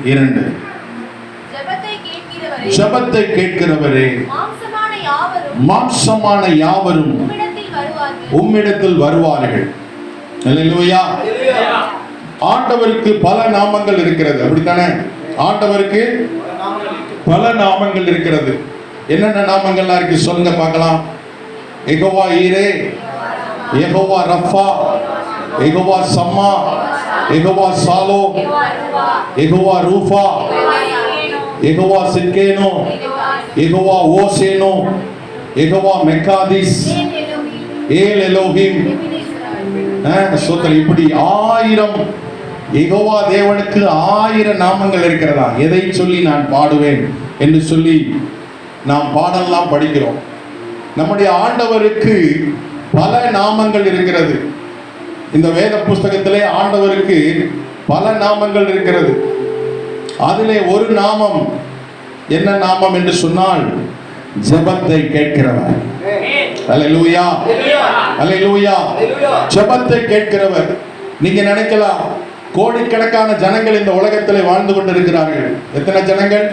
2. ஜெபத்தை கேட்கிறவரே, மாம்சமான யாவரும் உம்மிடத்தில் வருவார்கள். அல்லேலூயா. ஆண்டவருக்கு பல நாமங்கள் இருக்கிறது, அப்படித்தானே? ஆண்டவருக்கு பல நாமங்கள் இருக்கிறது. என்னென்ன நாமங்கள்லாம் இருக்கு சொல்லுங்க பார்க்கலாம். யெகோவா ஈரே, யெகோவா ரஃபா, யெகோவா சம்மா, யெகோவா சாலோ, யெகோவா ரூஃபா, யெகோவா சித்கேனோ, யெகோவா ஓசேனோ, யெகோவா மெக்காதிஸ், ஏல் எலோஹிம். இப்படி 1000 யெகோவா தேவனுக்கு 1000 நாமங்கள் இருக்கிறதா? எதை சொல்லி நான் பாடுவேன் என்று சொல்லி நாம் பாடலாம் படிக்கிறோம். நம்முடைய ஆண்டவருக்கு பல நாமங்கள் இருக்கிறது. இந்த வேத புஸ்தகத்திலே ஆண்டவருக்கு பல நாமங்கள் இருக்கிறது. அதிலே ஒரு நாமம் என்ன நாமம் என்று சொன்னால் ஜெபத்தை கேட்கிறவர். அல்லேலூயா, அல்லேலூயா. ஜெபத்தை கேட்கிறவர். நீங்க நினைக்கலாம், கோடிக்கணக்கான ஜனங்கள் இந்த உலகத்தில் வாழ்ந்து கொண்டிருக்கிறார்கள். எத்தனை ஜனங்கள்?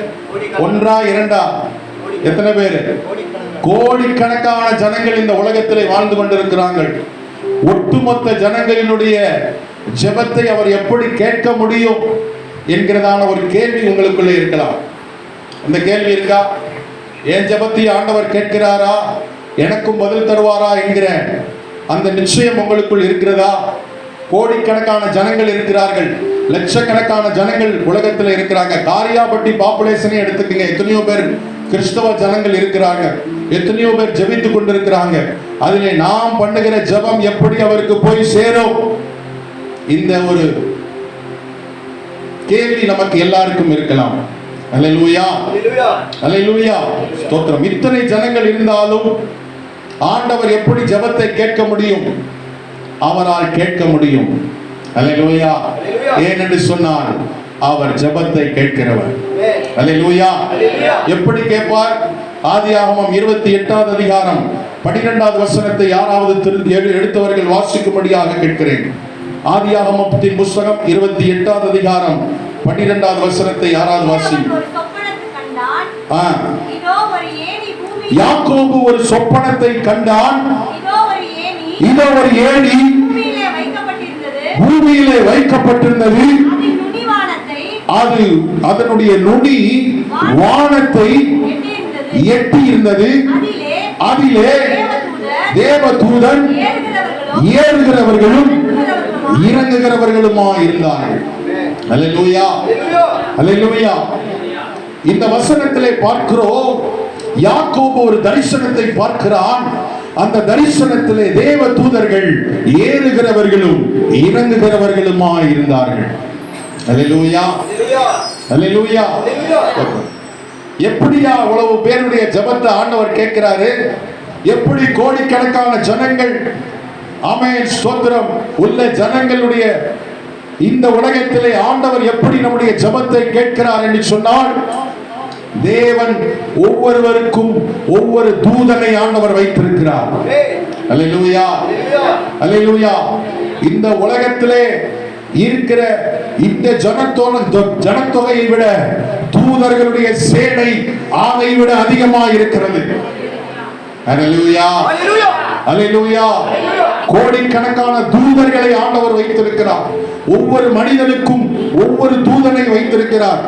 1 2? எத்தனை பேர்? கோடிக்கணக்கான ஜனங்கள் இந்த உலகத்தில் வாழ்ந்து கொண்டிருக்கிறார்கள். ஒட்டுமொத்த ஜனங்களினுடைய ஜெபத்தை அவர் எப்படி கேட்க முடியும் என்கிறதான ஒரு கேள்வி உங்களுக்குள்ளே இருக்கலாம். இந்த கேள்வி இருக்கா? என் ஜெபத்தை ஆண்டவர் கேட்கிறாரா, எனக்கும் பதில் தருவாரா என்கிற அந்த நிச்சயம் உங்களுக்குள் இருக்கிறதா? கோடிக்கணக்கான ஜனங்கள் இருக்கிறார்கள், லட்சக்கணக்கான ஜனங்கள் உலகத்தில் இருக்கிறாங்க. காரியாபட்டி பாப்புலேஷனை எடுத்துக்கங்க, எத்தனையோ பேர் கிறிஸ்தவ ஜனங்கள் இருக்கிறாங்க, எத்தனையோ பேர் ஜெபித்துக் கொண்டிருக்கிறாங்க. அதிலே நாம் பண்ணுகிற ஜெபம் எப்படி அவருக்கு போய் சேரும்? இந்த ஒரு கேள்வி நமக்கு எல்லாருக்கும் இருக்கலாம். அல்லேலூயா, அல்லேலூயா, ஸ்தோத்திரம். இத்தனை ஜனங்கள் இருந்தாலும் ஆண்டவர் எப்படி ஜெபத்தை கேட்க முடியும்? அவரால் கேட்க முடியும். அல்லேலூயா. ஏனென்று சொன்னால் அவர் ஜெபத்தை கேட்கிறவர். அல்லேலூயா. எப்படி கேட்பார்? ஆதியாகமம் 28வது அதிகாரம் 12வது வசனத்தை யாராவது எடுத்தவர்கள் வாசிக்கும்படியாக கேட்கிறேன். ஆதியாகமத்தின் புஸ்தகம் 28வது அதிகாரம் 12வது வசனத்தை யாராவது வாசி. யாக்கோபு ஒரு சொப்பனத்தை கண்டான். இதோ ஒரு ஏணி பூமியிலே வைக்கப்பட்டிருந்தது. அது அதனுடைய நுனி வானத்தை எட்டி இருந்தது. அதிலே தேவதூதன் ஏறுகிறவர்களும் இறங்குகிறவர்களுமா இருந்தார்கள். அல்லேலூயா, அல்லேலூயா. இந்த வசனத்திலே பார்க்கிறோம், யாக்கோபு ஒரு தரிசனத்தை பார்க்கிறான். அந்த தரிசனத்திலே தேவ தூதர்கள் ஏறுகிறவர்களும் இறங்குகிறவர்களுமா இருந்தார்கள். அல்லேலூயா, அல்லேலூயா. எப்படியா அவ்வளவு பேருடைய ஜெபத்தை ஆண்டவர் கேட்கிறாரு? எப்படி கோடிக்கணக்கான ஜனங்கள், ஆமென், ஸ்தோத்திரம், உள்ள ஜனங்களுடைய இந்த உலகத்திலே ஆண்டவர் எப்படி நம்முடைய ஜெபத்தை கேட்கிறார் என்று சொன்னால், தேவன் ஒவ்வொருவருக்கும் ஒவ்வொரு தூதனை ஆண்டவர் வைத்திருக்கிறார். அல்லேலூயா, அல்லேலூயா. இந்த உலகத்திலே இருக்கிற இந்த ஜனத்தொகையை விட தூதர்களுடைய சேனை அதை விட அதிகமாக இருக்கிறது. அல்லேலூயா, அல்லேலூயா. கோடிக்கணக்கான தூதர்களை ஆண்டவர் வைத்திருக்கிறார். ஒவ்வொரு மனிதனுக்கும் ஒவ்வொரு தூதனை வைத்திருக்கிறார்.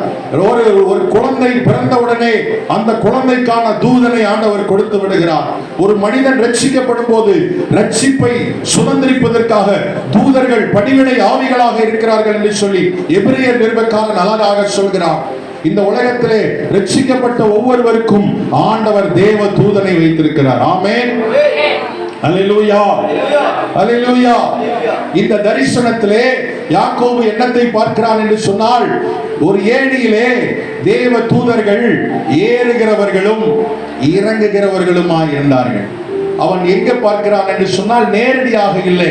ஒரு குழந்தை பிறந்தவுடனே அந்த குழந்தைக்கான தூதனை ஆண்டவர் கொடுத்து விடுகிறார். ஒரு மனிதன் ரட்சிக்கப்படும் போது ரட்சிப்பை சுதந்திரிப்பதற்காக தூதர்கள் பணிவிடை ஆவிகளாக இருக்கிறார்கள் என்று சொல்லி எபிரேயர் நிருபக்காரன் அழகாக சொல்கிறார். இந்த உலகத்திலே ரட்சிக்கப்பட்ட ஒவ்வொருவருக்கும் ஆண்டவர் தேவ தூதனை வைத்திருக்கிறார். ஆமென், அல்லேலூயா, அல்லேலூயா. இந்த தரிசனத்திலே யாக்கோபு என்னத்தை பார்க்கிறான் என்று சொன்னால், ஒரு ஏணியிலே தேவ தூதர்கள் ஏறுகிறவர்களும் இறங்குகிறவர்களுமா இருந்தார்கள். அவன் எங்க பார்க்கிறான் என்று சொன்னால், நேரடியாக இல்லை,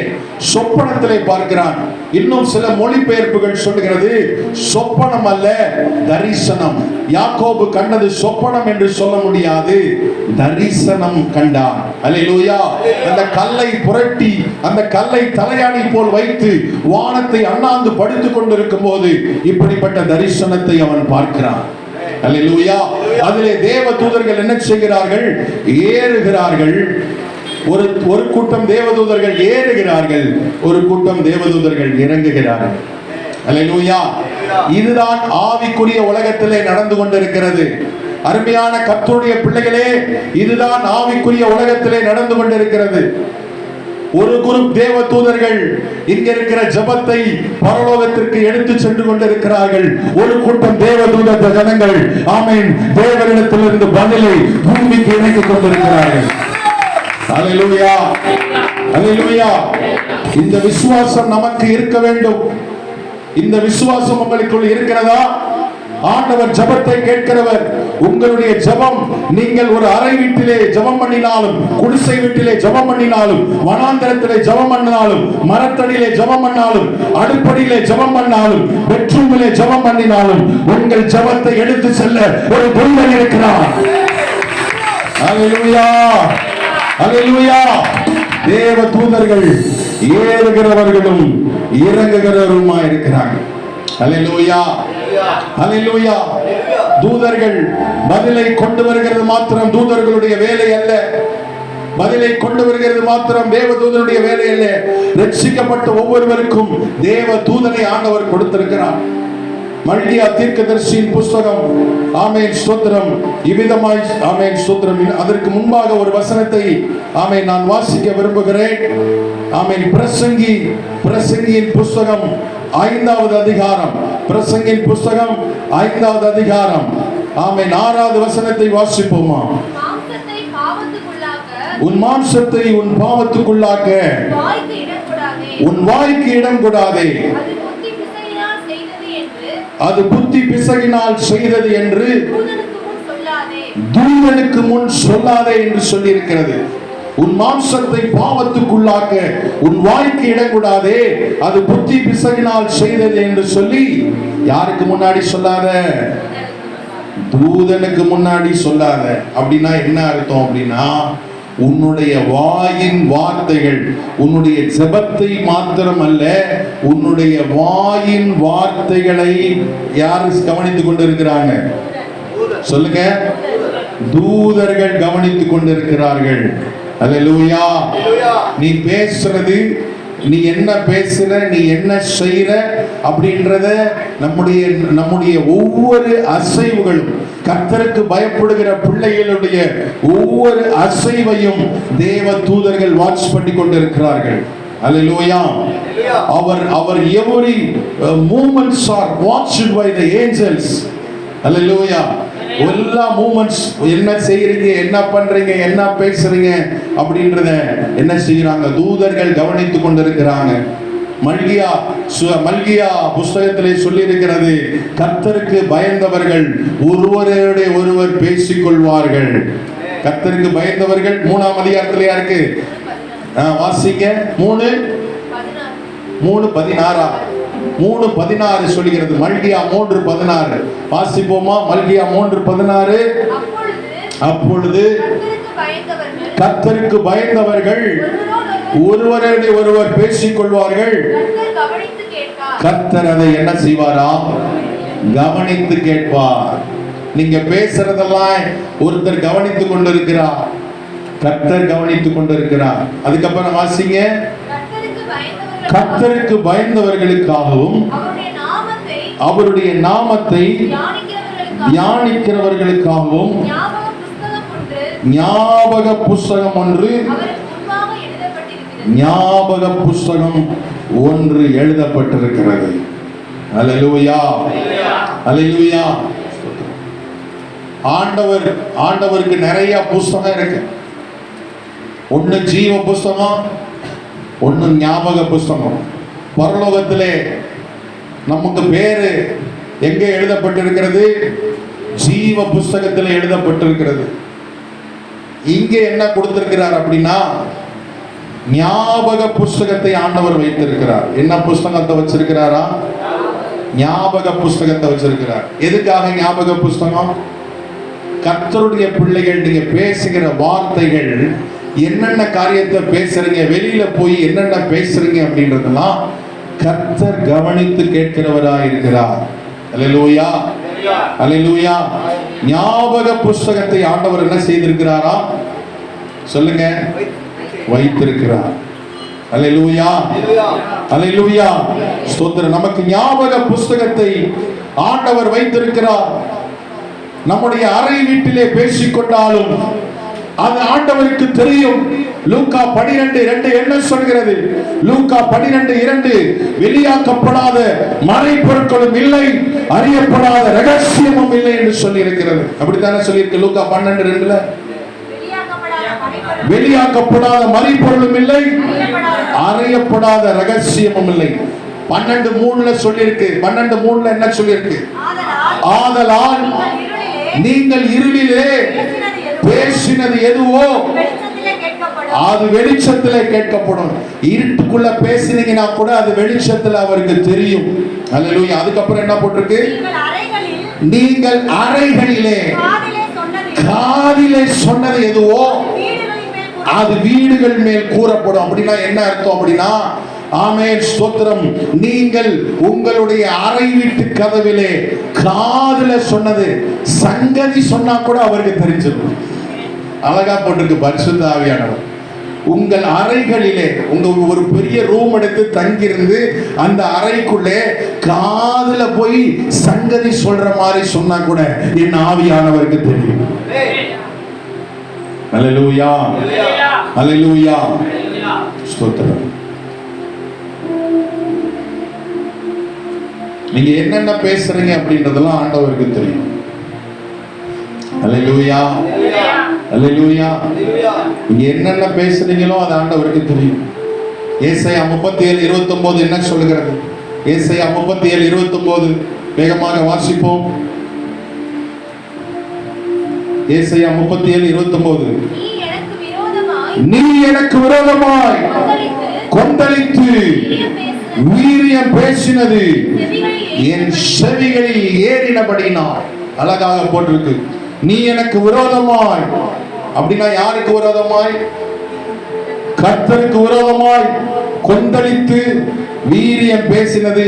சொப்பனத்திலே பார்க்கிறான். இன்னும் சில மொழிபெயர்ப்புகள் சொல்லுகிறது சொப்பனம் அல்ல, தரிசனம். யாக்கோபு கண்டது சொப்பனம் என்று சொல்ல முடியாது, தரிசனம் கண்டான். அல்லேலூயா. அந்த கல்லை புரட்டி அந்த கல்லை தலையாணி போல் வைத்து வானத்தை அண்ணாந்து படுத்துக் கொண்டிருக்கும் போது இப்படிப்பட்ட தரிசனத்தை அவன் பார்க்கிறான். அல்லேலூயா. அதிலே தேவ தூதர்கள் என்ன செய்கிறார்கள்? ஏறுகிறார்கள். ஒரு கூட்டம் தேவதூதர்கள் ஏறுகிறார்கள், ஒரு கூட்டம் தேவதூதர்கள் இறங்குகிறார்கள். அல்லேலூயா. இதுதான் ஆவிக்குரிய உலகத்திலே நடந்து கொண்டிருக்கிறது. அருமையான கர்த்தருடைய பிள்ளைகளே, இதுதான் ஆவிக்குரிய உலகத்திலே நடந்து கொண்டிருக்கிறது. ஒரு குரூப் தேவ தூதர்கள் இங்க இருக்கிற ஜபத்தை பரலோகத்திற்கு எடுத்து சென்று கொண்டிருக்கிறார்கள். ஒரு கூட்டம் தேவ தூத ஜனங்கள் ஆமென் தேவனிடத்திலிருந்து பதிலை பூமிக்கு இணைத்துக் கொண்டிருக்கிறார்கள். அல்லேலூயா, அல்லேலூயா. இந்த விசுவாசம் நமக்கு இருக்க வேண்டும். இந்த விசுவாசம் உங்களுக்குள் இருக்கிறதா? ஆண்டவர் ஜபத்தை கேட்கிறவர். உங்களுடைய ஜபம், நீங்கள் ஒரு அறை வீட்டிலே ஜபம் பண்ணினாலும், குடிசை வீட்டிலே ஜபம் பண்ணினாலும், வனாந்தரத்திலே ஜபம் பண்ணினாலும், மரத்தடியிலே ஜபம் பண்ணாலும், அடுப்படியிலே ஜபம் பண்ணாலும், பெட்ரூமிலே ஜபம் பண்ணினாலும், உங்கள் ஜபத்தை எடுத்து செல்ல ஒரு தெய்வம் இருக்கிறார். அல்லேலூயா, அல்லேலூயா. தேவ தூதர்கள் ஏறுகிறவர்களும் இறங்குகிறவருமா இருக்கிறார்கள். அல்லேலூயா, அல்லேலூயா. தூதர்கள் பதிலை கொண்டு வருகிறது மாத்திரம் தூதர்களுடைய வேலை அல்ல. பதிலை கொண்டு வருகிறது மாத்திரம் தேவ தூதனுடைய வேலை அல்ல. ரட்சிக்கப்பட்ட ஒவ்வொருவருக்கும் தேவ தூதனை ஆண்டவர் கொடுத்திருக்கிறார். மல்கியா தீர்க்கதரிசியின் புஸ்தகம், ஆமென் ஸ்தோத்திரம், இவ்விதமாய் ஆமென் ஸ்தோத்திரம். அதற்கு முன்பாக ஒரு வசனத்தை ஆமென் நான் வாசிக்க விரும்புகிறேன். ஆமென் பிரசங்கியின் புஸ்தகம் 5வது அதிகாரம், பிரசங்கின் புஸ்தகம் 5வது அதிகாரம், ஆமென் 6வது வசனத்தை வாசிப்போமா? உன் மாம்சத்தை உன் பாவத்துக்குள்ளாக்க உன் வாய்க்கு இடம் கொடாதே, அது புத்தி பிசகினால் செய்தது என்று தூதனுக்கு முன் சொல்லாதே என்று சொல்லி இருக்கிறது. உன் மாம்சத்தை பாவத்துக்குள்ளாக்க உன் வாய்க்கு இடக்கூடாதே, அது புத்தி பிசகினால் செய்தது என்று சொல்லி யாருக்கு முன்னாடி சொல்லாத? தூதனுக்கு முன்னாடி சொல்லாத. அப்படின்னா என்ன அர்த்தம்? அப்படின்னா உன்னுடைய வாயின் வார்த்தைகள், உன்னுடைய ஜெபத்தை மாத்திரம் அல்ல, உன்னுடைய வாயின் வார்த்தைகளை யாரு கவனித்துக் கொண்டிருக்கிறாங்க? சொல்லுங்க. தூதர்கள் கவனித்துக் கொண்டிருக்கிறார்கள். அல்லேலூயா. நீ பேசுறது, நீ என்ன பேசுற, நீ என்ன செய்யற அப்படின்றத நம்முடைய ஒவ்வொரு அசைவுகளும், கர்த்தருக்கு பயப்படுகிற பிள்ளைகளுடைய ஒவ்வொரு அசைவையும் தேவ தூதர்கள் வாட்ச் பண்ணி கொண்டிருக்கிறார்கள். அல்லேலூயா. our every movements are watched by the angels. அல்லேலூயா. எல்லா மூமெண்ட்ஸ், என்ன செய்யறீங்க, என்ன பண்றீங்க, என்ன பேசுறீங்க அப்படின்றத என்ன செய்யறாங்க? தூதர்கள் கவனித்துக் கொண்டிருக்கிறாங்க. மல்கியா புஸ்தகத்திலே சொல்லி இருக்கிறது, கர்த்தருக்கு பயந்தவர்கள் ஒருவரோட ஒருவர் பேசிக் கொள்வார்கள். கர்த்தருக்கு பயந்தவர்கள் 3ஆம் அதிகாரத்திலேயா இருக்கு, வாசிங்க. 3:16 3:16 சொல்லுகிறது. மல்கியா 3:16 வாசிப்போமா? மல்கியா 3:16. அப்பொழுது கர்த்தருக்கு பயந்தவர்கள் ஒருவரோடு ஒருவர் பேசிக் கொள்வார்கள். கர்த்தர் அதை என்ன செய்வாரா? கவனித்து கேட்பார். நீங்க பேசுறதெல்லாம் ஒருத்தர் கவனித்துக் கொண்டிருக்கிறார், கர்த்தர் கவனித்துக் கொண்டிருக்கிறார். அதுக்கப்புறம் வாசிங்க. கர்த்தருக்கு பயந்தவர்களுக்காகவும் அவருடைய நாமத்தை தியானிக்கிறவர்களுக்காகவும் ஞாபக புஸ்தகம் ஒன்று, ஞாபக புஸ்தகம் ஒன்று எழுதப்பட்டிருக்கிறது. அல்லேலூயா, அல்லேலூயா. ஆண்டவருக்கு நிறைய புஸ்தகம் இருக்கு. ஒன்னு ஜீவ புஸ்தகம், ஒன்னு ஞாபக புஸ்தகம். பரலோகத்திலே நமக்கு பேரு எங்கே எழுதப்பட்டிருக்கிறது? ஜீவ புஸ்தகத்தில் எழுதப்பட்டிருக்கிறது. இங்கே என்ன கொடுத்திருக்கிறார் அப்படின்னா, ஞாபக புஸ்தகத்தை ஆண்டவர் வைத்திருக்கிறார். என்ன புஸ்தகத்தை வச்சிருக்கிறாரா? ஞாபக புஸ்தகத்தை வச்சிருக்கிறார். எதுக்காக ஞாபக புஸ்தகம்? கர்த்தருடைய பிள்ளைகள் நீங்க பேசுகிற வார்த்தைகள், என்னென்ன காரியத்தை பேசுறீங்க, வெளியில போய் என்னென்ன பேசுறீங்க அப்படின்றதெல்லாம் கர்த்தர் கவனித்து கேட்கிறவராய் இருக்கிறார். அல்லேலூயா, அல்லேலூயா. ஞாபக புஸ்தகத்தை ஆண்டவர் என்ன செய்திருக்கிறாரா? சொல்லுங்க, வைத்திருக்கிறார். அல்லேலூயா, அல்லேலூயா. ஸ்தோத்திரம். நமக்கு ஞாபக புஸ்தகத்தை ஆண்டவர் வைத்திருக்கிறார். நம்முடைய அறை வீட்டிலே பேசிக்கொண்டாலும் அது ஆண்டவருக்கு தெரியும். லூக்கா 12:2 என்ன சொல்கிறது? லூக்கா 12:2 வெளியாக்கப்படாத மறைபொருட்களும் இல்லை, அறியப்படாத ரகசியமும் இல்லை என்று சொல்லி இருக்கிறது. அப்படித்தானே சொல்லி இருக்கு லூக்கா 12:2. வெளியாக்கப்படாத மறைபொருளும் இல்லை, அறியப்படாத ரகசியமும் இல்லை. 12:3 சொல்லி இருக்கு. 12:3 என்ன சொல்லி இருக்கு? ஆதலால் நீங்கள் இருளிலே பேசினது எதுவோ அது வெளிச்சத்திலே கேட்கப்படும். இருட்டுக்குள்ள பேசினீங்கன்னா கூட அது வெளிச்சத்துல அவருக்கு தெரியும். அல்லேலூயா. அதுக்கப்புறம் என்ன போட்டிருக்கு? நீங்கள் அறைகளிலே காதிலே சொன்னது எதுவோ அது வீடுகள் மேல் கூறப்படும். அப்படின்னா என்ன அர்த்தம்? அப்படின்னா ஆமென், ஸ்தோத்திரம். நீங்கள் உங்களுடைய அறை வீட்டு கதவிலே காதுல சொன்னது சங்கதி சொன்னா கூட அவருக்கு தெரிஞ்சிடும். அழகா போட்டிருக்கு பரிசுத்த ஆவியானவர். உங்கள் அறைகளிலே, உங்க ஒரு பெரிய ரூம் எடுத்து தங்கியிருந்து அந்த அறைக்குள்ளே காதுல போய் சங்கதி சொல்ற மாதிரி சொன்னா கூட என் ஆவியானவருக்கு தெரியும். அல்லேலூயா, அல்லேலூயா, ஸ்தோத்திரம். நீங்க என்னென்ன பேசுறீங்க அப்படின்றதெல்லாம் ஆண்டவருக்கு தெரியும். அல்லேலூயா, அல்லேலூயா. நீங்க என்னென்ன பேசுறீங்களோ அது ஆண்டவருக்கு தெரியும். ஏசாயா 37:29 என்ன சொல்லுகிறது? ஏசாயா 37:29 வேகமாக வாசிப்போம். ஏசாயா 37:29 நீ எனக்கு விரோதமாய் கொந்தளித்து வீரியம் பேசினது என் செவிகளில் ஏறினபடினால். அழகாக போட்டிருக்கு. நீ எனக்கு விரோதமாய், அப்படின்னா யாருக்கு விரோதமாய்? கர்த்தருக்கு விரோதமாய் கொந்தளித்து வீரியம் பேசினது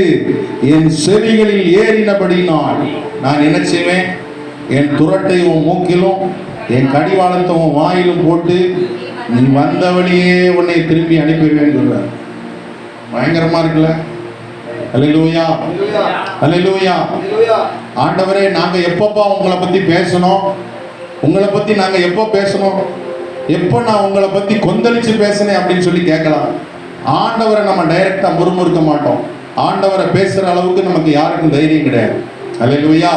என் செவிகளில் ஏறினபடினால் நான் என்ன செய்வேன்? என் துரட்டையும் மூக்கிலும் என் கடிவாளத்தையும் வாயிலும் போட்டு நீ வந்த வழியே உன்னை திரும்பி அனுப்பிடுவேன் சொல்றார். பயங்கரமா இருக்குல்ல? அல்லேலூயா, அல்லேலூயா. ஆண்டவரே, நாங்க எப்பப்பா உங்களை பத்தி பேசணும்? உங்களை பத்தி நாங்க எப்போ பேசணும்? எப்போ நான் உங்களை பத்தி கொந்தளிச்சு பேசினேன் அப்படின்னு சொல்லி கேட்கலாம். ஆண்டவரை நம்ம டைரக்டா முறுமுறுக்க மாட்டோம். ஆண்டவரை பேசுற அளவுக்கு நமக்கு யாருக்கும் தைரியம் கிடையாது. அல்லேலூயா.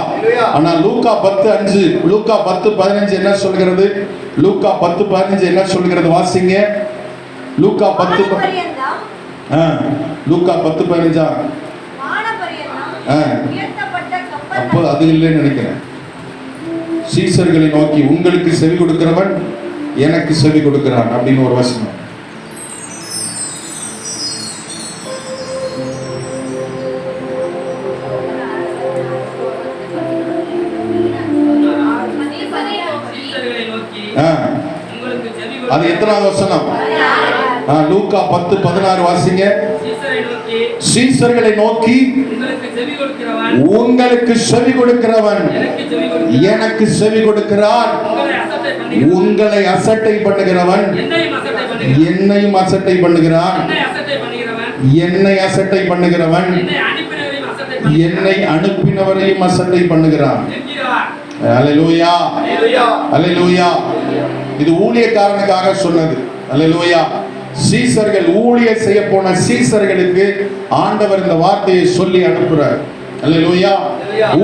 ஆனா லூக்கா 10:5, லூக்கா 10:15 என்ன சொல்கிறது? லூக்கா 10:15 என்ன சொல்கிறது? வாசிங்க. லூக்கா 10 லூக்கா 10:15. அப்போ அது இல்லைன்னு நினைக்கிறேன். சீசர்களை நோக்கி உங்களுக்கு செவி கொடுக்கிறவன் எனக்கு செவி கொடுக்கிறான் அப்படின்னு ஒரு வசனம். அது எத்தனாவது வசனம்? லூக்கா 10:16 வாசிங்க. சீசர்களை நோக்கி உங்களுக்கு செவி கொடுக்கிறவன் எனக்கு செவி கொடுக்கிறான், உங்களை அசட்டை பண்ணுகிறவன் என்னையும் அசட்டை பண்ணுகிறான், என்னை அசட்டை பண்ணுகிறவன் என்னை அனுப்பினவரையும் அசட்டை பண்ணுகிறான். அல்லேலூயா, அல்லேலூயா. இது ஊழியக்காரனுக்காக சொன்னது. அல்லேலூயா. சீசர்கள் ஊழியம் செய்ய போன சீசர்களுக்கு ஆண்டவர் இந்த வார்த்தையை சொல்லி அனுப்புறார். அல்லேலூயா.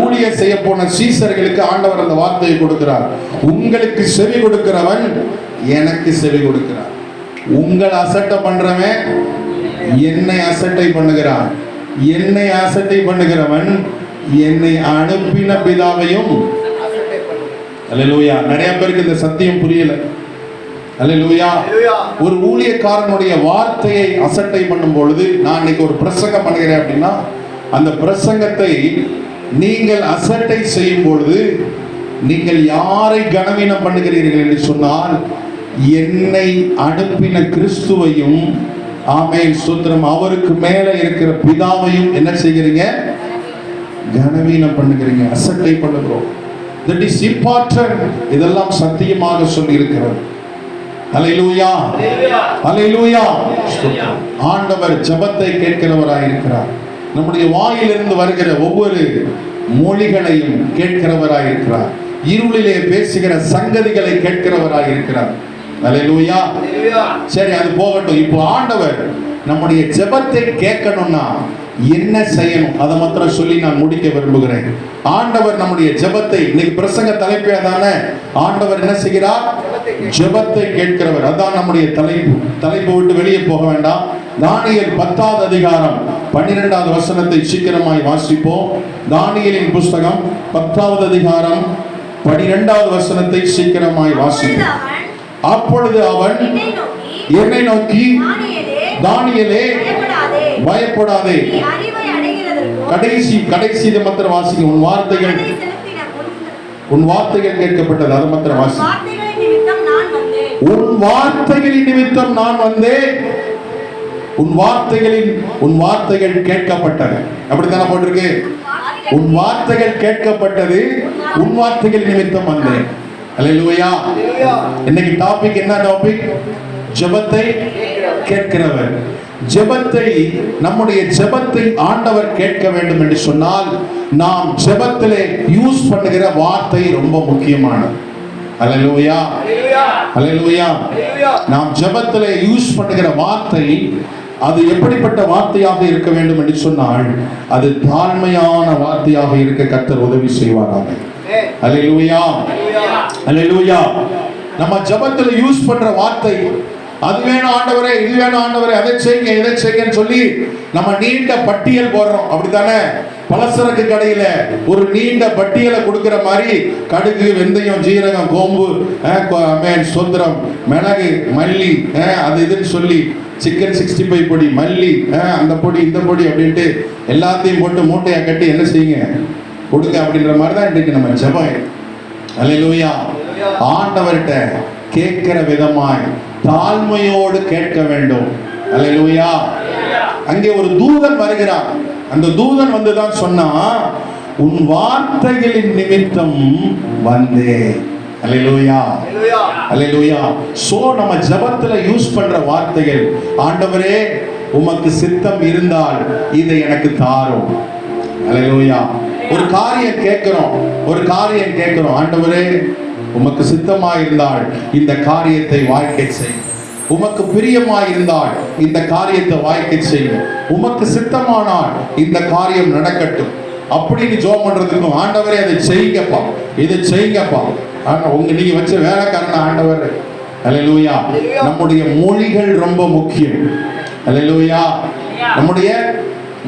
ஊழியம் செய்ய போன சீசர்களுக்கு ஆண்டவர் அந்த வார்த்தையை கொடுக்கிறார். உங்களுக்கு செவி கொடுக்கிறவன் எனக்கு செவி கொடுக்கிறான், உங்களை அசட்டை பண்றவன் என்னை அசட்டை பண்ணுகிறான், என்னை அசட்டை பண்ணுகிறவன் என்னை அனுப்பின பிதாவையும். அல்லேலூயா. நிறைய பேருக்கு இந்த சத்தியம் புரியல. அல்லேலூயா. ஒரு ஊழியக்காரனுடைய வார்த்தையை அசட்டை பண்ணும் பொழுது, நான் இன்னைக்கு ஒரு பிரசங்கம் பண்ணுகிறேன் அப்படின்னா, அந்த பிரசங்கத்தை நீங்கள் அசட்டை செய்யும் பொழுது நீங்கள் யாரை கனவீனம் பண்ணுகிறீர்கள் என்று சொன்னால், என்னை அனுப்பின கிறிஸ்துவையும், ஆமென் ஸ்தோத்திரம், அவருக்கு மேல இருக்கிற பிதாவையும் என்ன செய்கிறீங்க? கனவீனம் பண்ணுகிறீங்க, அசட்டை பண்ணுகிறோம். That is important. இதெல்லாம் சத்தியமாக சொல்லி இருக்கிறது. அல்லேலூயா, அல்லேலூயா. ஆண்டவர் ஜெபத்தை கேட்கிறவராய் இருக்கிறார். நம்முடைய வாயிலிருந்து வருகிற ஒவ்வொரு மொழிகளையும் கேட்கிறவராய் இருக்கிறார். இருளிலே பேசுகிற சங்கதிகளை கேட்கிறவராய் இருக்கிறார். அல்லேலூயா. சரி, அது போகட்டும். இப்போ ஆண்டவர் நம்முடைய ஜெபத்தை கேட்கணும்னா என்ன செய்யணும், அதை மாத்திரம் சொல்லி நான் முடிக்க விரும்புகிறேன். ஆண்டவர் நம்முடைய ஜெபத்தை, இன்னைக்கு பிரசங்க தலைப்பே தானே, ஆண்டவர் என்ன செய்கிறார்? ஜெபத்தை கேட்கிறவர். அதான் நம்முடைய தலைப்பு விட்டு வெளியே போக வேண்டாம். தானியேல் 10வது அதிகாரம் 12வது வசனத்தை சீக்கிரமாய் வாசிப்போம். தானியேலின் புஸ்தகம் 10வது அதிகாரம் 12வது வசனத்தை சீக்கிரமாய் வாசிப்போம். அப்பொழுது அவன் என்னை நோக்கி, தானியேலே பயப்படாதே, கடைசி இதை மாத்திரம் வாசிங்க. உன் வார்த்தைகள் கேட்கப்பட்டது, அதை மாத்திரம் வாசி. உன் வார்த்தைகளின் நிமித்தம் நான் வந்தேன். உன் வார்த்தைகள் கேட்கப்பட்டது, அப்படித்தானே போட்டிருக்கு. உன் வார்த்தைகள் கேட்கப்பட்டது, உன் வார்த்தைகள் நிமித்தம் வந்தேன். அல்லேலூயா. இன்னைக்கு டாபிக் என்ன டாபிக்? ஜெபத்தை கேட்கிறவர். ஜெபத்தை, நம்முடைய ஜெபத்தை ஆண்டவர் கேட்க வேண்டும் என்று சொன்னால், நாம் ஜெபத்திலே யூஸ் பண்ணுகிற வார்த்தை ரொம்ப முக்கியமானது. அல்லேலூயா, அல்லேலூயா. நாம் ஜெபத்திலே யூஸ் பண்ணுகிற வார்த்தை, அது எப்படிப்பட்ட வார்த்தையாக இருக்க வேண்டும் என்று சொன்னால், அது தாழ்மையான வார்த்தையாக இருக்க கர்த்தர் உதவி செய்வாராக. அல்லேலூயா, அல்லேலூயா. நம்ம ஜெபத்திலே யூஸ் பண்ற வார்த்தை, அது வேணும் ஆண்டவரே, இது வேணும் ஆண்டவரே, அதை செய்யுங்க, இதை செய்யுங்கன்னு சொல்லி நம்ம நீண்ட பட்டியல் போடுறோம், அப்படித்தானே? பலசரக்கு கடையில ஒரு நீண்ட பட்டியலை கொடுக்கிற மாதிரி கடுகு, வெந்தயம், ஜீரகம், கோம்பு, சொந்திரம், மிளகு, மல்லி, அது இதுன்னு சொல்லி சிக்கன் 65 பொடி, மல்லி, அந்த பொடி, இந்த பொடி அப்படின்ட்டு எல்லாத்தையும் போட்டு மூட்டையா கட்டி என்ன செய்யுங்க, கொடுங்க அப்படின்ற மாதிரி தான் இன்றைக்கு நம்ம ஜெபம். அல்லேலூயா. ஆண்டவர்கிட்ட கேட்கிற விதமாய் தாழ்மையோடு கேட்க வேண்டும். அல்லேலூயா. அங்கே ஒரு தூதன் வருகிறான். அந்த தூதன் வந்துதான் சொன்னா, உன் வார்த்தைகளின் நிமித்தம் வந்தேன். அல்லேலூயா, அல்லேலூயா. சோ நம்ம ஜெபத்துல யூஸ் பண்ற வார்த்தைகள், ஆண்டவரே உமக்கு சித்தம் இருந்தால் இதை எனக்கு தாரும். அல்லேலூயா. ஒரு காரியம் கேட்கிறோம், ஆண்டவரே உமக்கு சித்தமாயிருந்தால் இந்த காரியத்தை வாய்க்கை செய். உமக்கு பிரியமாயிருந்தால் இந்த காரியத்தை வாய்க்கை செய்யும். உமக்கு சித்தமானால் இந்த காரியம் நடக்கட்டும் அப்படின்னு ஜெபம் பண்றதுக்கும், ஆண்டவரே அதை செய்யுங்கப்பா, இதை செய்யுங்கப்பா, நீங்க வச்ச வேலைக்காரன் ஆண்டவர். அல்லேலூயா. நம்முடைய மொழிகள் ரொம்ப முக்கியம். அல்லேலூயா. நம்முடைய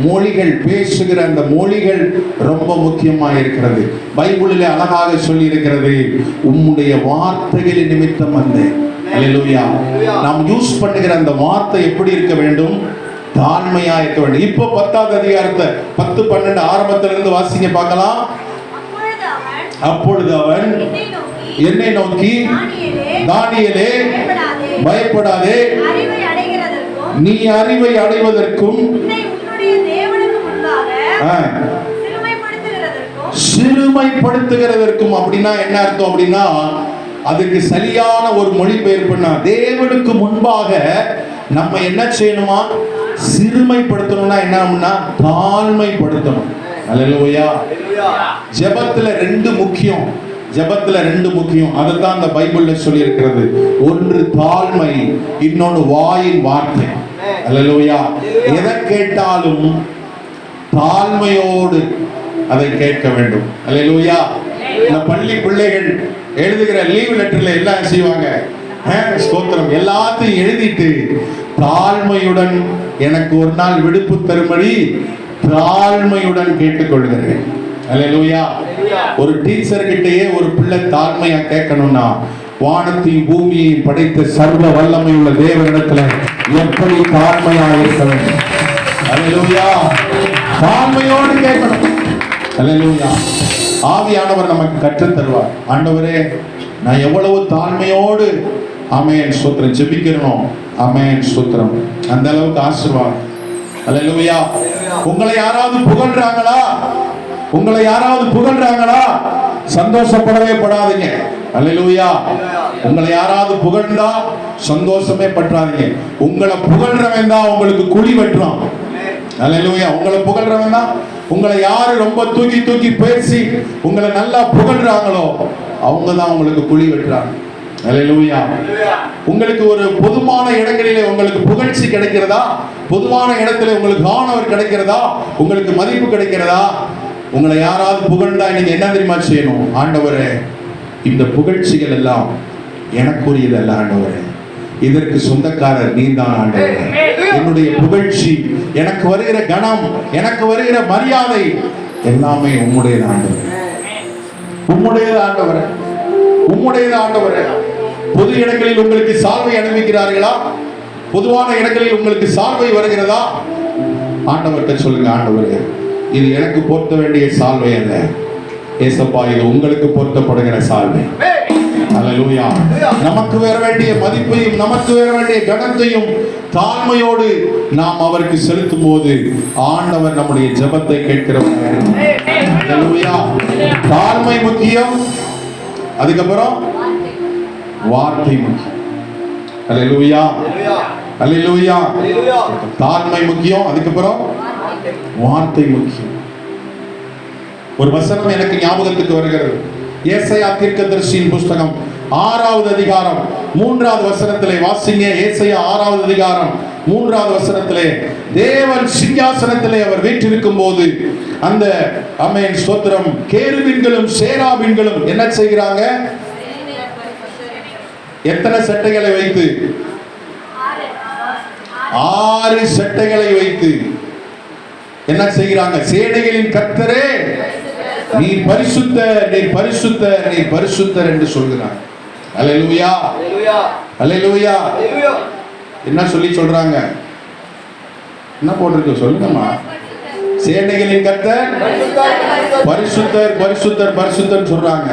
மொழிகள், பேசுகிற அந்த மொழிகள் ரொம்ப முக்கியமாக இருக்கிறது. பைபிளிலே அழகாக சொல்லி இருக்கிறது, உம்முடைய வார்த்தைகளின் நிமித்தம் வந்தேன். அல்லேலூயா. நாம் யூஸ் பண்ணுகிற அந்த வார்த்தை எப்படி இருக்க வேண்டும்? தாழ்மையா இருக்க வேண்டும். இப்போ 10வது அதிகாரத்தை 10, 12 ஆரம்பத்திலிருந்து வாசிங்க பார்க்கலாம். அப்பொழுது அவன் என்னை நோக்கி, தானியேலே பயப்படாதே, நீ அறிவை அடைவதற்கும் சிறுமைப்படுத்துகிறதற்கும். அப்படின்னா என்ன அர்த்தம்? அப்படின்னா அதுக்கு சரியான ஒரு மொழிபெயர்ப்புனா, தேவனுக்கு முன்பாக நம்ம என்ன செய்யணுமா? சிறுமைப்படுத்தணும்னா என்ன? தாழ்மைப்படுத்தணும். அல்லேலூயா. ஜெபத்துல ரெண்டு முக்கியம். அதைத்தான் அந்த பைபிள்ல சொல்லி இருக்கிறது. ஒன்று தாழ்மை, இன்னொன்று வாயின் வார்த்தை. அல்லேலூயா. எதை கேட்டாலும் தாழ்மையோடு அதை கேட்க வேண்டும். அல்லேலூயா. இந்த பள்ளி பிள்ளைகள் எழுதுகிற லீவ் லெட்டர்ல எல்லாம் செய்வாங்க, ஸ்தோத்திரம், எல்லாத்தையும் எழுதிட்டு தாழ்மையுடன் எனக்கு ஒரு நாள் விடுப்பு தரும்படி தாழ்மையுடன் கேட்டுக்கொள்கிறேன். அல்லேலூயா. ஒரு டீச்சர் கிட்டயே ஒரு பிள்ளை தாழ்மையா கேட்கணும்னா, வானத்தையும் பூமியையும் படைத்த சர்வ வல்லமை உள்ள தேவனிடத்துல எப்படி தாழ்மையா இருக்க வேண்டும். அல்லேலூயா. தாழ்மையோடு கேட்கணும். அல்லேலூயா. ஆவியானவர் நமக்கு கற்றுத் தருவார். ஆண்டவரே, நான் எவ்வளவு தாழ்மையோடு ஆமென் ஸ்தோத்திரம் ஜெபிக்கிறோம். ஆமென் ஸ்தோத்திரம். அந்த அளவுக்கு ஆசீர்வாதம். அல்லேலூயா. உங்களை யாராவது புகழ்றாங்களா? உங்களை யாராவது புகழ்றாங்களா? சந்தோஷப்படவே படாதீங்க. அல்லேலூயா. உங்களை யாராவது புகழ்ந்தா சந்தோஷமே பற்றாதீங்க. உங்களை புகழ்றவன் தான் உங்களுக்கு குழி வெட்டுறான். அல்லேலூயா. உங்களை புகழ்றவன் தான், உங்களை யாரு ரொம்ப தூக்கி தூக்கி பேசி உங்களை நல்லா புகழ்றாங்களோ அவங்க தான் உங்களுக்கு குழி வெட்டுறாங்க. அல்லேலூயா. உங்களுக்கு ஒரு பொதுவான இடங்களிலே உங்களுக்கு புகழ்ச்சி கிடைக்கிறதா? பொதுவான இடத்துல உங்களுக்கு ஆணவர் கிடைக்கிறதா? உங்களுக்கு மதிப்பு கிடைக்கிறதா? உங்களை யாராவது புகழ்ந்தா இன்னைக்கு என்ன தெரியுமா செய்யணும்? ஆண்டவரே, இந்த புகழ்ச்சிகள் எல்லாம் எனக்குரியதல்ல ஆண்டவரே, இதற்கு சொந்தக்காரர் நீதான் ஆண்டவரே. என்னுடைய புகழ்ச்சி, எனக்கு வருகிற கணம், எனக்கு வருகிற மரியாதை எல்லாமே உம்முடையது ஆண்டவரே. உம்முடையது ஆண்டவரே. உம்முடையது ஆண்டவரே. பொது இடங்களில் உங்களுக்கு சால்வை அணிவிக்கிறார்களா? பொதுவான இடங்களில் உங்களுக்கு சால்வை வருகிறதா? ஆண்டவர்கிட்ட சொல்லுங்க, ஆண்டவரே, இது எனக்கு பொருத்த வேண்டிய சால்வை அல்ல ஏசப்பா, இது உங்களுக்கு பொருத்தப்படுகிற சால்வை. அல்லேலூயா. நமக்கு வர வேண்டிய மதிப்பையும் நமக்கு வர வேண்டிய கனத்தையும் தாழ்மையோடு நாம் அவருக்கு செலுத்தும் போது ஆண்டவர் நம்முடைய ஜெபத்தை கேட்கிறவர். அல்லேலூயா. தாழ்மை முக்கியம், அதுக்கப்புறம் வார்த்தை முக்கியம். அல்லேலூயா. அல்லேலூயா. தாழ்மை முக்கியம், அதுக்கப்புறம் வார்த்தை முக்கியம். ஒரு வசனம் எனக்கு ஞாபகத்துக்கு வருகிறது. ஏசாயா தீர்க்கதரிசியின் புஸ்தகம் 6வது அதிகாரம் 3வது வசனத்திலே வாசிங்க. ஏசாயா 6வது அதிகாரம் 3வது வசனத்திலே, தேவன் சிங்காசனத்திலே அவர் வீற்றிருக்கும் போது அந்த ஆமென் ஸ்தோத்திரம் கேருபீன்களும் சேராபீன்களும் என்ன செய்கிறாங்க? எத்தனை சட்டைகளை வைத்து? 6 சட்டைகளை வைத்து என்ன செய்கிறாங்க? சேனைகளின் கர்த்தரே, நீ பரிசுத்தர், நீ பரிசுத்தர், நீ பரிசுத்தர் என்று சொல்கிறாங்க. அல்லேலூயா. அல்லேலூயா. என்ன சொல்லி சொல்றாங்க? என்ன போட்டிருக்கு சொல்லுங்கம்மா? சேனைகளின் கர்த்தர் பரிசுத்தர், பரிசுத்தர், பரிசுத்தர் சொல்றாங்க.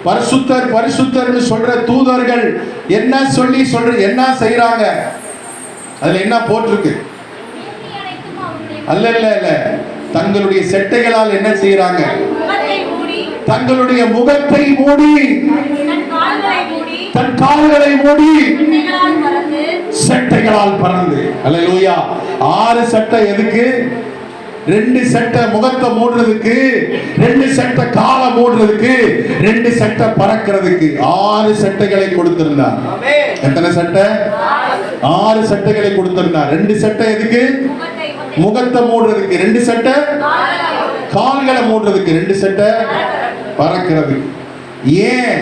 பரிசுத்தர் பரிசுத்தர்னு சொல்ற தூதர்கள் என்ன சொல்லி என்ன செய்யறாங்க? அதுல என்ன போட்டிருக்கு? அல்ல இல்ல இல்ல, தங்களுடைய செட்டைகளால் என்ன செய்யறாங்க? தங்களுடைய முகத்தை மூடி, தன் கால்களை மூடி, செட்டைகளால் பறந்து. அல்லேலூயா. 6 சட்டை எதுக்கு? 2 சட்டை முகத்தை மூடுறதுக்கு, 2 சட்டை காலை மூடுறதுக்கு, 2 சட்டை பறக்கிறதுக்கு. 6 சட்டைகளை கொடுத்திருந்தார். எத்தனை சட்டை? 6 சட்டைகளை கொடுத்திருந்தார். 2 சட்டை எதுக்கு? முகத்தை மூடுறதுக்கு. 2 சட்டை கால்களை மூடுறதுக்கு. 2 சட்டை பறக்கிறதுக்கு. ஏன்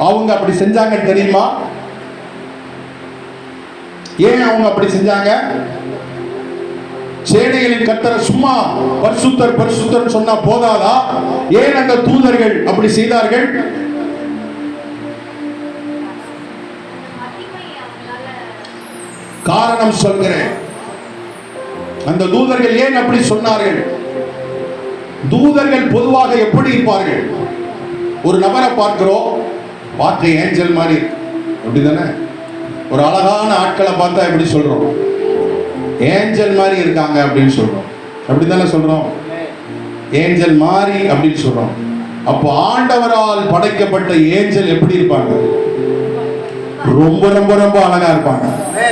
அவங்க அப்படி செஞ்சாங்க தெரியுமா? ஏன் அவங்க அப்படி செஞ்சாங்க? சேனைகளின் கர்த்தரை சும்மா பரிசுத்தர் பரிசுத்தர் சொன்னா போதாதா? ஏன் அந்த தூதர்கள் அப்படி செய்தார்கள்? காரணம் சொல்கிறேன். அந்த தூதர்கள் ஏன் அப்படி சொன்னார்கள்? தூதர்கள் பொதுவாக எப்படி இருப்பார்கள்? ஒரு நபரை பார்க்கிறோம், பார்க்க ஏஞ்சல் மாதிரி, அப்படிதானே? ஒரு அழகான ஆட்களை பார்த்தா எப்படி சொல்றோம்? ஏஞ்சல் மாதிரி இருக்காங்க அப்படின்னு சொல்றோம். அப்படித்தானே சொல்றோம்? ஏஞ்சல் மாதிரி அப்படின்னு சொல்றோம். அப்போ ஆண்டவரால் படைக்கப்பட்ட ஏஞ்சல் எப்படி இருப்பாங்க? ரொம்ப ரொம்ப ரொம்ப அழகா இருப்பாங்க.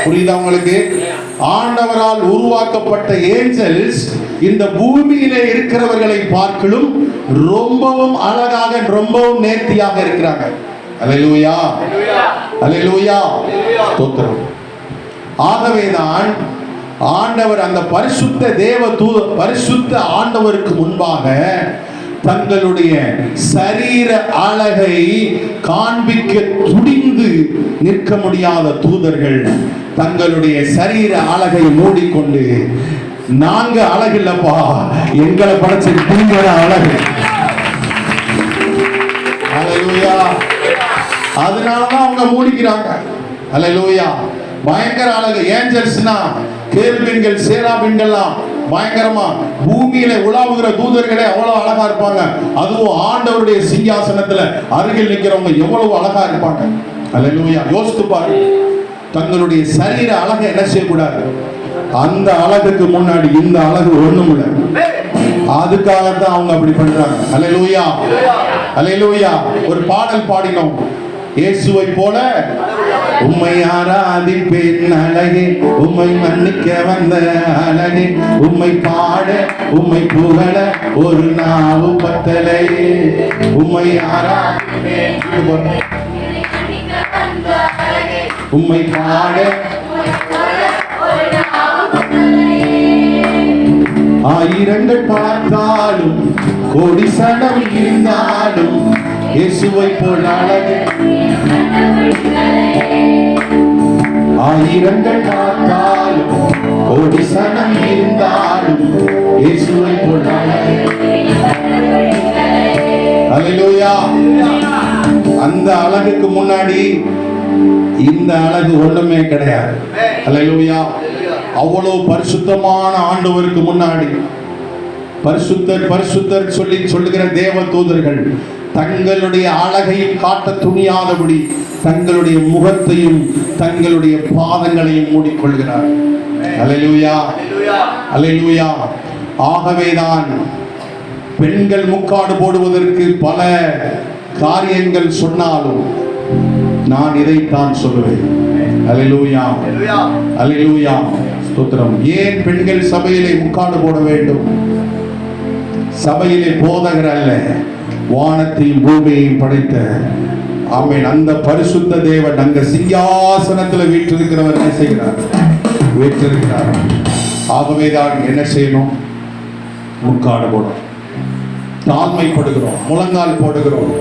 புரியுதா உங்களுக்கு? ஆண்டவரால் உருவாக்கப்பட்ட ஏஞ்சல்ஸ் இந்த பூமியிலே இருக்கிறவர்களை பார்க்கலும் ரொம்பவும் அழகாக, ரொம்பவும் நேர்த்தியாக இருக்கிறாங்க. அல்லேலூயா. அல்லேலூயா. ஸ்தோத்திரம். ஆகவேதான் ஆண்டவர் அந்த பரிசுத்த பரிசுத்த ஆண்டவருக்கு முன்பாக தங்களுடைய சரீர அழகை காண்பிக்க துடிந்து நிற்க முடியாத தூதர்கள் தங்களுடைய சரீர அழகை மூடிக்கொண்டு, நாங்க அழகில்லப்பா, எங்களை படைச்ச நீங்க அழகு. அல்லேலூயா. அதனாலதான் அவங்க மூடிக்கிறாங்க. அல்லேலூயா. பயங்கர அழகு. ஏஞ்சல்ஸ்னா கேருபீன்கள் சேராபீன்கள்லாம் பயங்கரமா பூமியில உலாவுகிற தூதர்களே அவ்வளவு அழகா இருப்பாங்க. அதுவும் ஆண்டவருடைய சிங்காசனத்துல அருகில் நிற்கிறவங்க எவ்வளவு அழகா இருப்பாங்க. அல்லேலூயா. யோசித்து பாரு, தங்களுடைய சரீர அழகை என்ன செய்யக்கூடாது, அந்த அழகுக்கு முன்னாடி இந்த அழகு ஒண்ணும் இல்லை. அதுக்காகத்தான் அவங்க அப்படி பண்றாங்க. அல்லேலூயா, அல்லேலூயா. ஒரு பாடல் பாடினோம், இயேசுவை போல உம்மை ஆராதிப்பேன் அழகே, உம்மை மன்னிக்க வந்த அழகே, உம்மை பாட உம்மை புகழ ஒரு நாவு பத்தலையே, உம்மை ஆராதிப்பேன் உம்மை பாட ஆயிரங்கள் பார்த்தாலும் கோடி சனம் இருந்தாலும் இயேசுவை போல் அழகு. ஆயிரங்கள் பார்த்தாலும் கோடி சனம் இருந்தாலும் இயேசுவை போல் அழகு. அல்லேலூயா. அந்த அழகுக்கு முன்னாடி இந்த அழகு ஒண்ணுமே கிடையாது. அல்லேலூயா. அவ்வளவு பரிசுத்தமான ஆண்டவருக்கு முன்னாடி பரிசுத்தர் பரிசுத்தர் சொல்லி சொல்லுகிற தேவ தூதர்கள் தங்களுடைய அழகையும் காட்ட துணியாதபடி தங்களுடைய முகத்தையும் தங்களுடைய பாதங்களையும் மூடிக்கொள்கிறார். அல்லேலூயா, அல்லேலூயா. ஆகவேதான் பெண்கள் முக்காடு போடுவதற்கு பல காரியங்கள் சொன்னாலும் நான் இதைத்தான் சொல்லுவேன். அல்லேலூயா, அல்லேலூயா. ஸ்தோத்திரம். ஏன் பெண்கள் சபையிலே முக்காடு போட வேண்டும்? சபையிலே போதகர் அல்ல, வானத்தையும் பூமியையும் படைத்த ஆமென் அந்த பரிசுத்த தேவன் அங்க சிங்காசனத்தில் வீற்றிருக்கிறவர் என்ன செய்கிறார்? வீற்றிருக்கிறார். ஆகவேதான் என்ன செய்யணும்? முக்காடு போடும். தாழ்மைப்படுகிறோம், முழங்கால் போடுகிறோம்.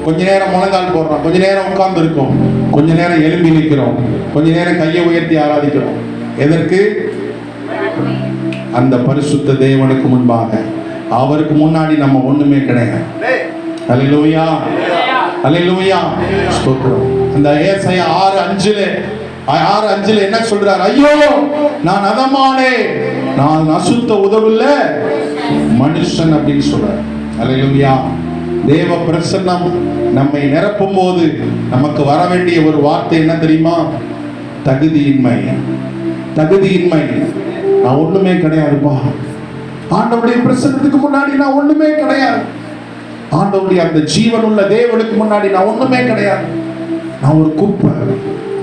கொஞ்ச நேரம் முழங்கால் போடுறோம், கொஞ்ச நேரம் உட்கார்ந்து இருக்கோம், கொஞ்ச நேரம் எழும்பி நிற்கிறோம், கொஞ்ச நேரம் கையை உயர்த்தி ஆராதிக்கிறோம். எதற்கு? அந்த பரிசுத்த தேவனுக்கு முன்பாக. அவருக்கு முன்னாடி நம்ம ஒண்ணுமே கிடையாது. அல்லேலூயா, அல்லேலூயா. ஸ்தோத்திரம். அந்த ஏசாயா 6:5 என்ன சொல்றார்? ஐயோ நான் அதமானே, நான் அசுத்த உதவில்ல மனுஷன் அப்படின்னு சொல்றார். அல்லேலூயா. தேவ பிரசன்னம் நம்மை நிரப்பும் போது நமக்கு வர வேண்டிய ஒரு வார்த்தை என்ன தெரியுமா? தகுதியின்மை. தகுதியின்மை. நான் ஒண்ணுமே கிடையாதுப்பா, ஆண்டவருடைய பிரசன்னத்துக்கு முன்னாடி நான் ஒண்ணுமே கிடையாது. ஆண்டவருடைய அந்த ஜீவனுள்ள தேவனுக்கு முன்னாடி நான் ஒண்ணுமே கிடையாது. நான் ஒரு குப்பை,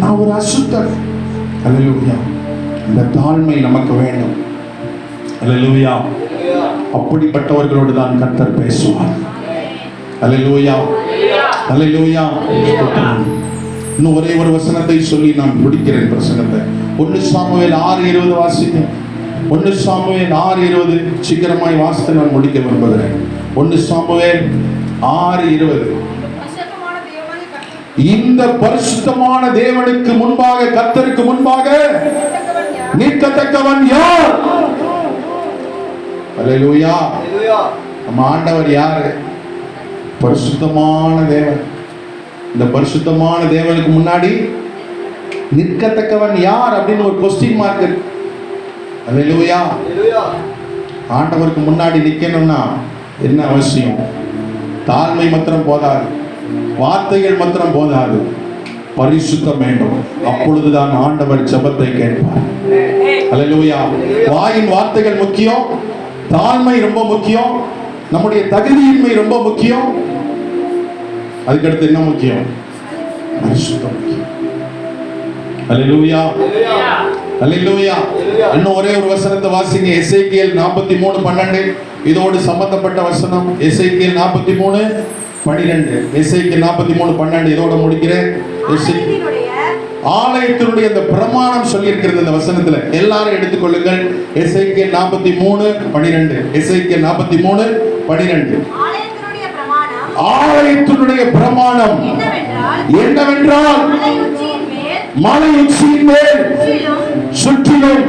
நான் ஒரு அசுத்தர். அல்லேலூயா. இந்த தாழ்மை நமக்கு வேண்டும். அல்லேலூயா. அப்படிப்பட்டவர்களோடு தான் கர்த்தர் பேசுவார். அல்லேலூயா, அல்லேலூயா. இன்னும் ஒரே ஒரு வசனத்தை சொல்லி நான் முடிக்கிறேன் பிரசங்கத்தை. 1 சாமுவேல் 6:20 வாசிக்க. 1 சாமுவேல் 6:20 சீக்கிரமாய் வாசித்து நான் முடிக்க விரும்புகிறேன். 1 சாமுவேல் 6:20. இந்த பரிசுத்தமான தேவனுக்கு முன்பாக, கர்த்தருக்கு முன்பாக நிற்கத்தக்கவன் யார்? அல்லேலூயா. நம்ம ஆண்டவர் யாரு? பரிசுத்தமான தேவன். இந்த பரிசுத்தமான தேவனுக்கு முன்னாடி நிற்கத்தக்கவன் யார் அப்படின்னு ஒரு கொஸ்டின் மார்க் இருக்கு. அல்லேலூயா. ஆண்டவருக்கு முன்னாடி நிற்கணும்னா என்ன அவசியம்? தாழ்மை மாத்திரம் போதாது, வார்த்தைகள் மாத்திரம் போதாது, பரிசுத்தம் வேண்டும். அப்பொழுதுதான் ஆண்டவர் ஜெபத்தை கேட்பார். அல்லேலூயா. வாயின் வார்த்தைகள் முக்கியம், தாழ்மை ரொம்ப முக்கியம், நம்முடைய தகுதியின்மை ரொம்ப முக்கியம். அதுக்கடுத்து என்ன முக்கியம்? பரிசுத்தம் முக்கியம். அல்லேலூயா, அல்லேலூயா. இன்னும் ஒரே ஒரு வசனத்தை வாசிங்க. எசேக்கியேல் 43:12 இதோடு சம்பந்தப்பட்ட வசனம். எசேக்கியேல் 43:12. எசேக்கியேல் 43:12 இதோட முடிக்கிறேன். ஆலயத்தினுடைய அந்த பிரமாணம் சொல்லி இருக்கிறது இந்த வசனத்துல. எல்லாரும் எடுத்துக்கொள்ளுங்கள். எசேக்கியேல் 43:12. எசேக்கியேல் 43:12. ஆலயத்தினுடைய பிரமாணம் என்னவென்றால் மலை உச்சியின் மேல் சுற்றிலும்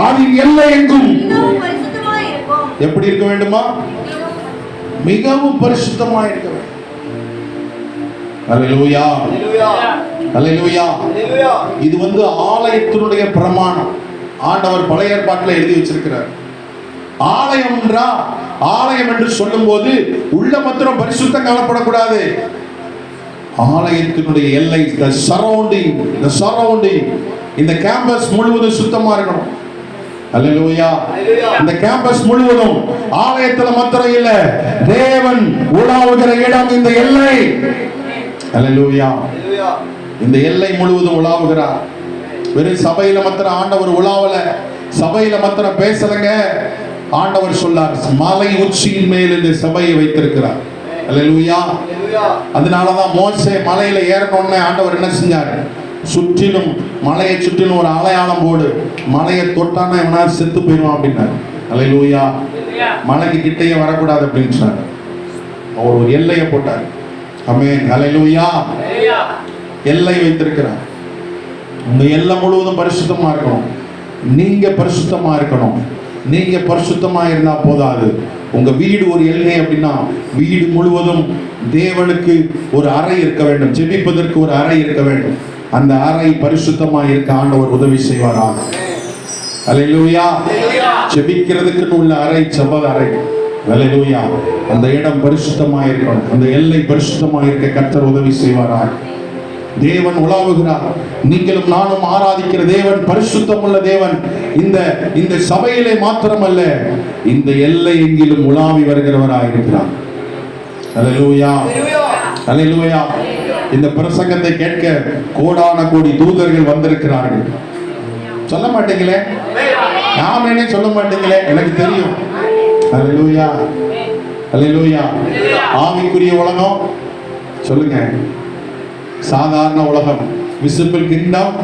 அதன் எல்லை எங்கும் எப்படி இருக்க வேண்டுமா? மிகவும் பரிசுத்தமாக இருக்க வேண்டும். அல்லேலூயா, அல்லேலூயா. இது ஆலயத்தினுடைய பிரமாணம். ஆண்டவர் பழைய ஏற்பாட்டில் எழுதி வச்சிருக்கிறார். ஆலயம் என்று சொல்லும் போது உள்ள மாத்திரம் பரிசுத்தம் காணப்படக்கூடாது. ஆலயத்தினுடைய எல்லை, the surrounding, இந்த கேம்பஸ் முழுவதும் சுத்தமா இருக்கணும். அல்லேலூயா. இந்த கேம்பஸ் முழுவதும் ஆலயத்துல மாத்திரம் இல்ல, தேவன் உலாவுகிற இடம் இந்த எல்லை. அல்லேலூயா. இந்த எல்லை முழுவதும் உலாவுகிறார். வெறும் சபையில மாத்திரம் ஆண்டவர் உலாவல, சபையில மாத்திரம் பேசலங்க. ஆண்டவர் சொல்லார், மலை உச்சியின் மேல் இந்த சபையை வைத்திருக்கிறார். அல்லேலூயா. அதனாலதான் மோசே மலையில ஏறணும்னு ஆண்டவர் என்ன செஞ்சாரு? சுற்றிலும் மலையை சுற்றிலும் ஒரு அடையாளம் போடு, மலையை தொட்டானா எவனா செத்து போயிடுவான் அப்படின்னாரு. அல்லேலூயா. மலைக்கு கிட்டையே வரக்கூடாது அப்படின்னு சொன்னார். அவர் ஒரு எல்லையை போட்டார். ஆமென். அல்லேலூயா. எல்லை வைத்திருக்கிறார். உங்க எல்லை முழுவதும் பரிசுத்தமா இருக்கணும். நீங்க பரிசுத்தமா இருக்கணும். நீங்க பரிசுத்தமா இருந்தா போதாது. உங்க வீடு ஒரு எல்லை அப்படின்னா வீடு முழுவதும் தேவனுக்கு ஒரு அறை இருக்க வேண்டும். ஜெபிப்பதற்கு ஒரு அறை இருக்க வேண்டும். அந்த அறை பரிசுத்தமா இருக்க ஆண்டவர் உதவி செய்வாராக. அல்லேலூயா. ஜெபிக்கிறதுக்கு உள்ள அறை ஜெப அறை. அல்லேலூயா. அந்த இடம் பரிசுத்தமா இருக்கணும். அந்த எல்லை பரிசுத்தமா இருக்க கர்த்தர் உதவி செய்வாராக. தேவன் உலாவுகிறார். நீங்களும் நானும் ஆராதிக்கிற தேவன் பரிசுத்தம் உள்ள தேவன். இந்த சபையிலே மாத்திரமல்ல, இந்த எல்லை எங்கிலும் உலாவி வருகிறவராக இருக்கிறார். அல்லேலூயா, அல்லேலூயா. இந்த பிரசங்கத்தை கேட்க கோடான கோடி தூதர்கள் வந்திருக்கிறார்கள். சொல்ல மாட்டீங்களே? நாமேனே சொல்ல மாட்டீங்களே? எனக்கு தெரியும். அல்லேலூயா, அல்லேலூயா. ஆவிக்குரிய உலகம் சொல்லுங்க. சாதாரண உலகம், விசிபிள் கிங்டம்,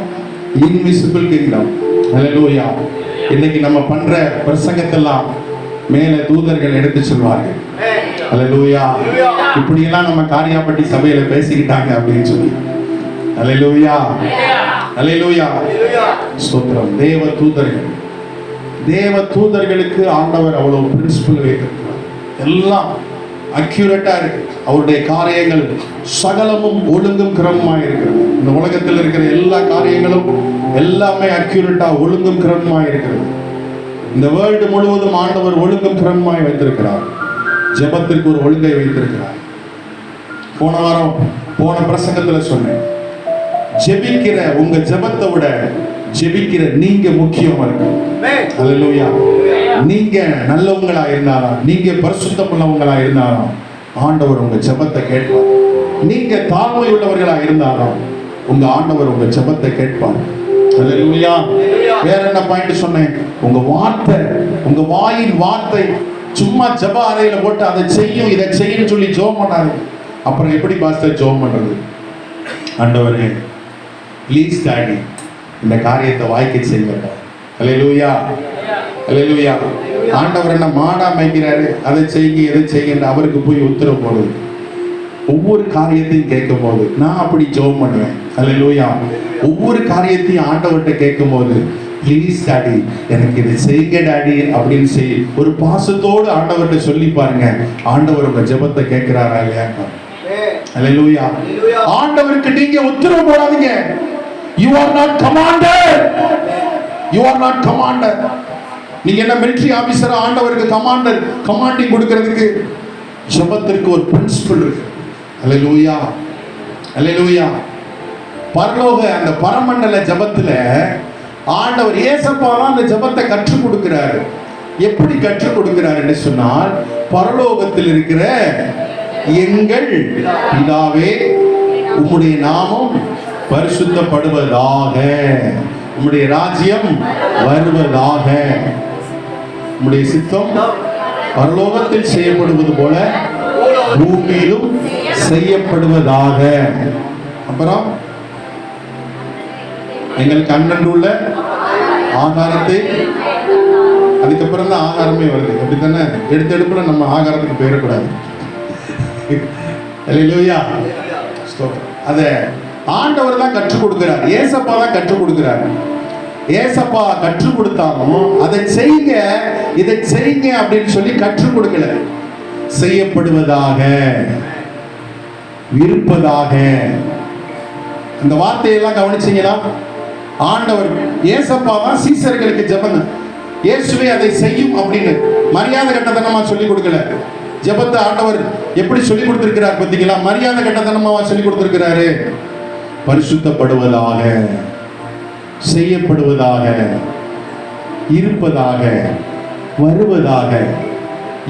இன்விசிபிள் கிங்டம். அல்லேலூயா. இன்னைக்கு நம்ம பண்ற பிரசங்கத்தெல்லாம் மேலே தூதர்கள் எடுத்து சொல்வார்கள். அல்லேலூயா. இப்படி எல்லாம் நம்ம காரியாப்பட்டி சபையில பேசிக்கிட்டாங்க அப்படின்னு சொல்லி. அல்லேலூயா, அல்லேலூயா. ஸ்தோத்திரம். தேவ தூதர்களுக்கு ஆண்டவர் அவ்வளவு பிரின்சிபல் வைத்திருக்கிறார். எல்லாம் அக்யூரேட்டா இருக்கு. அவருடைய காரியங்கள் சகலமும் ஒழுங்கும் கிரமமா இருக்கிறது. இந்த உலகத்தில் இருக்கிற எல்லா காரியங்களும் எல்லாமே அக்யூரேட்டா ஒழுங்கும் கிரமமா இருக்கிறது. இந்த வேர்ல்டு முழுவதும் ஆண்டவர் ஒழுங்கும் கிரமமாய் வைத்திருக்கிறார். ஜெபத்திற்கு ஒரு ஒழுங்கை வைத்திருக்கிறார். போன வாரம் போன பிரசங்கத்துல சொன்னேன், ஜெபிக்கிற உங்க ஜெபத்தை விட ஜெபிக்கிற நீங்க முக்கியமா இருக்கு. அல்லேலூயா. நீங்க நல்லவங்களா இருந்தாலும், நீங்க பரிசுத்தம் உள்ளவங்களா இருந்தாலும் ஆண்டவர் உங்க ஜெபத்தை கேட்பார். நீங்க தாழ்மை உள்ளவர்களா இருந்தாலும் உங்க ஆண்டவர் உங்க ஜெபத்தை கேட்பார். அல்லேலூயா. வேற என்ன பாயிண்ட் சொன்னேன்? உங்க வார்த்தை, உங்க வாயின் வார்த்தை சும்மா ஜெப அறையில போட்டு அதை செய்யும் இதை செய்யும் சொல்லி ஜெபம் பண்ணாது. அப்புறம் எப்படி பாஸ்டர் ஜெபம் பண்றது? ஆண்டவரே ப்ளீஸ் டாடி இந்த காரியத்தை வாய்க்க செய்யுங்க. அல்லேலூயா, அல்லேலூயா. ஆண்டவர் என்ன மாடா மேய்க்கிறாரு, அதை செய்யுங்க எதை செய்யுங்க அவருக்கு போய் உத்தரவு போடுது. ஒவ்வொரு காரியத்தையும் கேட்கும் போது நான் அப்படி ஜெபம் பண்ணுவேன். அல்லேலூயா. ஒவ்வொரு காரியத்தையும் ஆண்டவர்கிட்ட கேட்கும் போது ப்ளீஸ் டாடி எனக்கு இதை செய்யுங்க டாடி அப்படின்னு சொல்லி ஒரு பாசத்தோடு ஆண்டவர்கிட்ட சொல்லி பாருங்க. ஆண்டவர் உங்க ஜெபத்தை கேட்கிறாரா இல்லையா? அல்லேலூயா. ஆண்டவருக்கு நீங்க உத்தரவு போடாதீங்க. You are not commander. You are not commander. நீங்க என்ன மிலிட்டரி ஆபீசரா? ஆண்டவருக்கு கமாண்டர் கமாண்டிங் கொடுக்கிறதுக்கு ஜெபத்திற்கு ஒரு பிரின்சிபல் இருக்கு. அல்லேலூயா, அல்லேலூயா. பரலோக அந்த பரமண்டல ஜெபத்துல ஆண்டவர் இயேசப்பா தான் அந்த ஜெபத்தை கற்றுக் கொடுக்கிறாரு. எப்படி கற்றுக் கொடுக்கிறார் என்று சொன்னால், பரலோகத்தில் இருக்கிற எங்கள் பிதாவே உம்முடைய நாமம் பரிசுத்தப்படுவதாக, உம்முடைய ராஜ்யம் வருவதாக, உம்முடைய சித்தம் பரலோகத்தில் செய்யப்படுவது போல பூமியிலும் செய்யப்படுவதாக. அப்புறம் எங்களுக்கு அன்றன்றுள்ள ஆகாரத்தை, அதுக்கப்புறம் தான் ஆகாரமே வருது. அப்படித்தானே? எடுத்தெடுப்புல நம்ம ஆகாரத்துக்கு போயிடக்கூடாது. அல்லேலூயா. அதை ஆண்டவர் தான் கற்றுக் கொடுக்கிறார். ஏசப்பா தான் கற்றுக் கொடுக்கிறார். ஏசப்பா கற்றுக் கொடுத்தாலும் அதை செய்யுங்க இதை செய்யுங்க அப்படின்னு சொல்லி கற்றுக் கொடுக்கல. செய்யப்படுவதாக. இருப்பதாக. அந்த வார்த்தையெல்லாம் கவனிச்சீங்களா? ஆண்டவர் ஏசப்பா தான் சீசர்களுக்கு ஜெபம், இயேசுவே அதை செய்யும் அப்படின்னு மரியாதை கட்டத்தனமா சொல்லி கொடுக்கல. ஜெபத்தை ஆண்டவர் எப்படி சொல்லி கொடுத்திருக்கிறார் பார்த்தீங்களா? மரியாதை கட்டத்தனமா சொல்லி கொடுத்திருக்கிறாரு. பரிசுத்தப்படுவதாக, செய்யப்படுவதாக, இருப்பதாக, வருவதாக.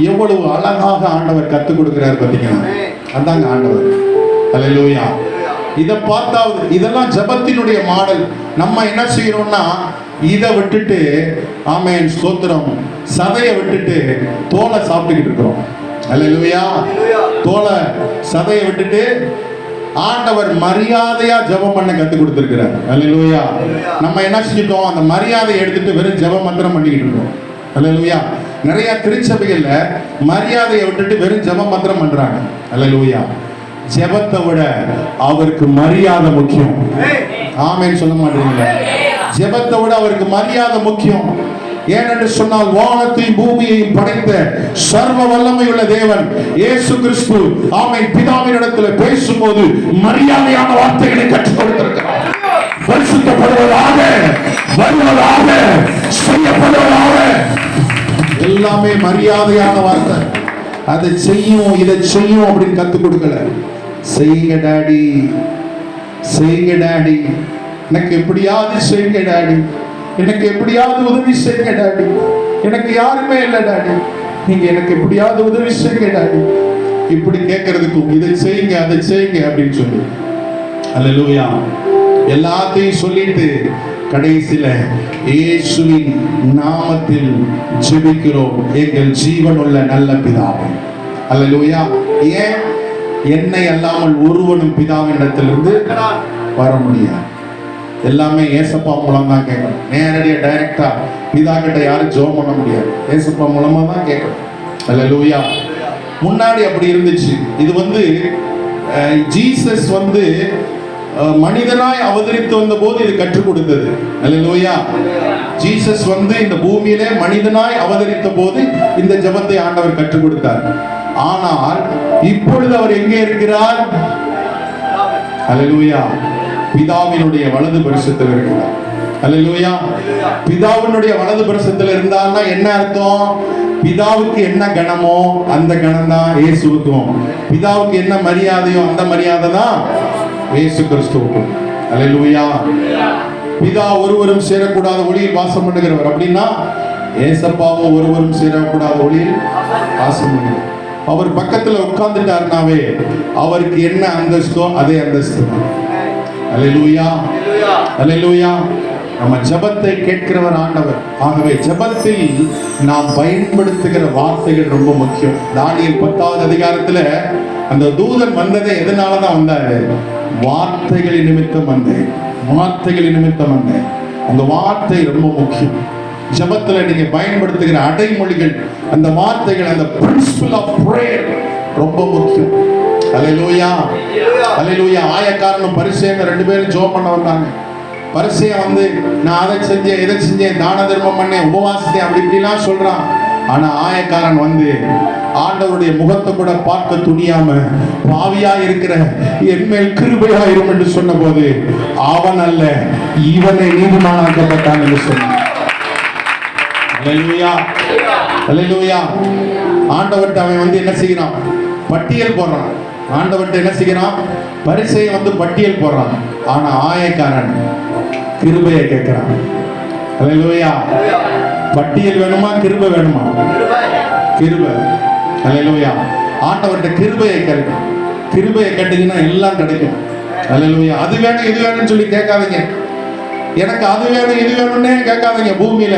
எவ்வளவு அழகாக ஆண்டவர் கற்றுக் கொடுக்கிறார் பார்த்தீங்களா? அதாங்க ஆண்டவர். அல்லேலூயா. இதை பார்த்தாவது, இதெல்லாம் ஜெபத்தினுடைய மாடல். நம்ம என்ன செய்யறோம்னா இதை விட்டுட்டு, ஆமென் ஸ்தோத்திரம், சதையை விட்டுட்டு தோலை சாப்பிட்டுக்கிட்டு இருக்கிறோம். அல்லேலூயா. தோலை சதையை விட்டுட்டு ஆண்டவர் மரியாதையா ஜெபம் பண்ண கற்றுக் கொடுத்திருக்கிறார். அல்லேலூயா. நம்ம என்ன செஞ்சிட்டோம்? அந்த மரியாதையை எடுத்துட்டு வெறும் ஜெப மந்திரம் பண்ணிக்கிட்டு இருக்கோம். அல்லேலூயா. நிறைய திருச்சபைகள்ல மரியாதையை விட்டுட்டு வெறும் ஜெப மந்திரம் பண்றாங்க. அல்லேலூயா. ஜெபத்தை விட அவருக்கு மரியாதை முக்கியம். ஆமென் சொல்ல மாட்டீங்களா? ஜெபத்தை விட அவருக்கு மரியாதை முக்கியம். ஏனென்று சொன்னால் வானத்தையும் பூமியையும் படைத்த சர்வ வல்லமை உள்ள தேவன் இயேசு கிறிஸ்து ஆமென் பிதாவினிடத்தில் பேசும்போது மரியாதையான வார்த்தைகளை கற்றுக் கொடுத்திருக்கிறார். பரிசுத்தப்படுவதாக, வருவதாக, செய்யப்படுவதாக, எல்லாமே மரியாதையான வார்த்தை. அதை செய்யும், இதை செய்யும் அப்படின்னு கற்றுக் கொடுக்கல. செய்யுங்க டாடி, செய்யுங்க டாடி, எனக்கு எப்படியாவது செய்யுங்க டாடி, எனக்கு எப்படியாவது உதவி செய்யுங்க டாடி, எனக்கு யாருமே இல்லை டாடி, நீங்க எனக்கு எப்படியாவது உதவி செய்யுங்க டாடி, இப்படி கேட்கறதுக்கும் இதை செய்யுங்க அதை செய்யுங்க அப்படின்னு சொல்லி அல்லேலூயா எல்லாத்தையும் சொல்லிட்டு கடைசியில இயேசுவின் நாமத்தில் ஜெபிக்கிறோம் எங்கள் ஜீவனுள்ள நல்ல பிதாவே. அல்லேலூயா. ஏன்? என்னை அல்லாமல் ஒருவனும் பிதாவினிடத்திலிருந்து வர முடியாது. எல்லாமே ஏசப்பா மூலம் தான் கேட்கணும். நேரடியாக டைரக்டா பிதா கிட்ட யாரும் ஜெபம் பண்ண முடியாது. ஏசப்பா மூலமா தான் கேட்கணும். அல்லேலூயா. முன்னாடி அப்படி இருந்துச்சு. இது ஜீசஸ் மனிதனாய் அவதரித்து வந்த போது இது கற்றுக் கொடுத்தது. அல்லேலூயா. ஜீசஸ் இந்த பூமியிலே மனிதனாய் அவதரித்த போது இந்த ஜெபத்தை ஆண்டவர் கற்றுக் கொடுத்தார். ஆனால் இப்பொழுது அவர் எங்கே இருக்கிறார்? அல்லேலூயா. பிதாவினுடைய வலது பரிசத்தில் இருக்கிறார். அல்லேலூயா. பிதாவினுடைய வலது பரிசத்தில் இருந்தார்னா என்ன அர்த்தம்? பிதாவுக்கு என்ன கணமோ அந்த கணம் தான் இயேசுவுக்கும், பிதாவுக்கு என்ன மரியாதையோ அந்த மரியாதை தான் இயேசு கிறிஸ்துவுக்கும். அல்லேலூயா. பிதா ஒருவரும் சேரக்கூடாத ஒளியில் வாசம் பண்ணுகிறவர் அப்படின்னா ஏசப்பாவும் ஒருவரும் சேரக்கூடாத ஒளியில் வாசம் பண்ணுகிறார். அவர் பக்கத்துல உட்கார்ந்துட்டாருனாவே அவருக்கு என்ன அந்தஸ்தோ அதே அந்தஸ்து தான். அல்லேலூயா. அல்லேலூயா. நம்ம ஜெபத்தை கேட்கிறவர் ஆண்டவர். ஆகவே ஜெபத்தில் நாம் பயன்படுத்துகிற வார்த்தைகள் ரொம்ப முக்கியம். தானியேல் 10வது அதிகாரத்துல அந்த தூதன் வந்ததே எதனாலதான் வந்தாரு? வார்த்தைகளின் நிமித்தம் வந்தேன், வார்த்தைகளின் நிமித்தம் வந்தேன். அந்த வார்த்தை ரொம்ப முக்கியம். ஜெபத்துல நீங்க பயன்படுத்துகிற அடைமொழிகள், அந்த வார்த்தைகள், அந்த பிரின்சிபல் ஆஃப் பிரேயர் ரொம்ப முக்கியம். அல்லேலூயா. அல்லேலூயா. ஆயக்காரனும் பரிசேயனும் 2 பேரும் ஜெபம் பண்ண வந்தாங்க. பரிசேயன் நான் அதை செஞ்சேன் இதை செஞ்சேன், தான தர்மம் பண்ணேன், உபவாசத்தேன், அப்படி இப்படிலாம் சொல்றான். ஆனா ஆயக்காரன் ஆண்டவருடைய முகத்தை கூட பார்க்க துணியாம பாவியா இருக்கிற என் மேல் கிருபையாயிரும் என்று சொன்ன போது அவன் அல்ல இவனை நீதிமானாக்கப்பட்டான் என்று சொன்னான். அல்லேலூயா. அல்லேலூயா. ஆண்டவர்கிட்ட அவன் என்ன செய்கிறான்? பட்டியல் போடுறான். ஆண்டவர்கிட்ட என்ன செய்கிறான்? பரிசேயன் பட்டியல் போடுறான். ஆனா ஆயக்காரன் கிருபையை கேட்கிறான். அல்லேலூயா. பட்டியல் வேணுமா கிருபை வேணுமா? கிருபை. அல்லேலூயா. ஆண்டவர்கிட்ட கிருபையை கேட்கும். கிருபையை கேட்டீங்கன்னா எல்லாம் கிடைக்கும். அல்லேலூயா. அது வேணும் இது வேணும்னு சொல்லி கேட்காதீங்க. எனக்கு அது வேணும் இது வேணும்னே கேட்காதீங்க. பூமியில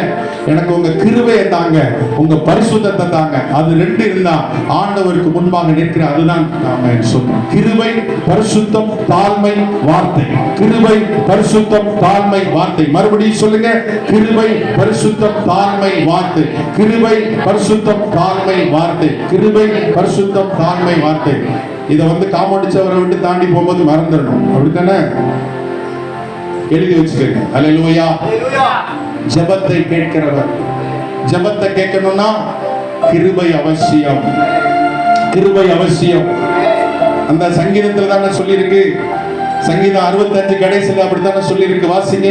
எனக்கு உங்க கிருபையை தாங்க, உங்க பரிசுத்தத்தை தாங்க. அது 2 இருந்தா ஆண்டவருக்கு முன்பாக நிற்கிற அதுதான் நாம சொல்றோம். கிருபை, பரிசுத்தம், தாழ்மை, வார்த்தை. கிருபை, பரிசுத்தம், தாழ்மை, வார்த்தை. மறுபடியும் சொல்லுங்க. கிருபை, பரிசுத்தம், தாழ்மை, வார்த்தை. கிருபை, பரிசுத்தம், தாழ்மை, வார்த்தை. கிருபை, பரிசுத்தம், தாழ்மை, வார்த்தை. இதை காம்பவுண்ட் சவரை விட்டு தாண்டி போகும்போது மறந்துடணும். அப்படித்தானே? எழுதி வச்சுக்கோங்க. அல்லேலூயா. ஜெபத்தை கேட்கிறவர். ஜெபத்தை கேட்கணும்னா கிருபை அவசியம். கிருபை அவசியம். அந்த சங்கீதத்துல தானே சொல்லியிருக்கு. சங்கீதம் 65 கடைசியில் அப்படித்தானே சொல்லியிருக்கு. வாசிங்க.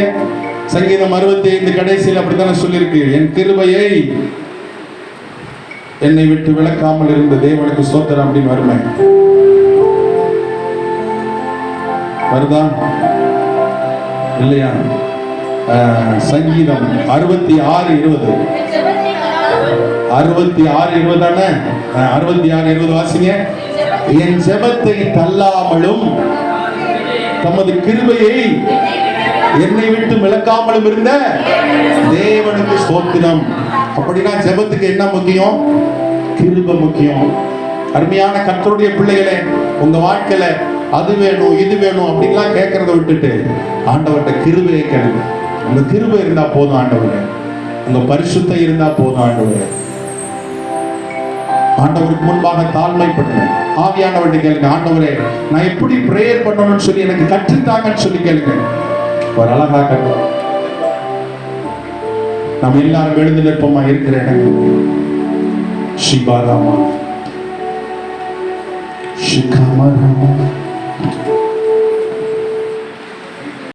சங்கீதம் 65 கடைசியில் அப்படித்தானே சொல்லியிருக்கு. என் கிருபையை என்னை விட்டு விலக்காமல் இருந்த தேவனுக்கு ஸ்தோத்திரம் அப்படின்னு வருமே. வருதா இல்லையா? சங்கீதம் 66:20 66:20 தானே? 66:20 வாசிங்க. என் ஜெபத்தை தள்ளாமலும் தமது கிருபையை என்னை விட்டு விலக்காமலும் இருந்த தேவனுக்கு ஸ்தோத்திரம். அப்படின்னா ஜெபத்துக்கு என்ன முக்கியம்? கிருபை முக்கியம். அருமையான கர்த்தருடைய பிள்ளைகளே, உங்க வாழ்க்கையில அது வேணும் இது வேணும் அப்படின்லாம் கேட்கறத விட்டுட்டு ஆண்டவர்கிட்ட கிருபையை கேளுங்க. உங்க கிருபை இருந்தா போதும் ஆண்டவரே, உங்க பரிசுத்தம் இருந்தா போதும் ஆண்டவரே. ஆண்டவருக்கு முன்பாக தாழ்மைப்படுங்க. ஆவியானவர்கிட்ட கேளுங்க, ஆண்டவரே நான் எப்படி பிரேயர் பண்ணணும்னு சொல்லி எனக்கு கற்றுத்தாங்கன்னு சொல்லி கேளுங்க. ஒரு அழகா கட்டு. நம்ம எல்லாரும் எழுந்து நிற்போமா? இருக்கிற இடங்கள் சிபாராமா சிகாமாராமா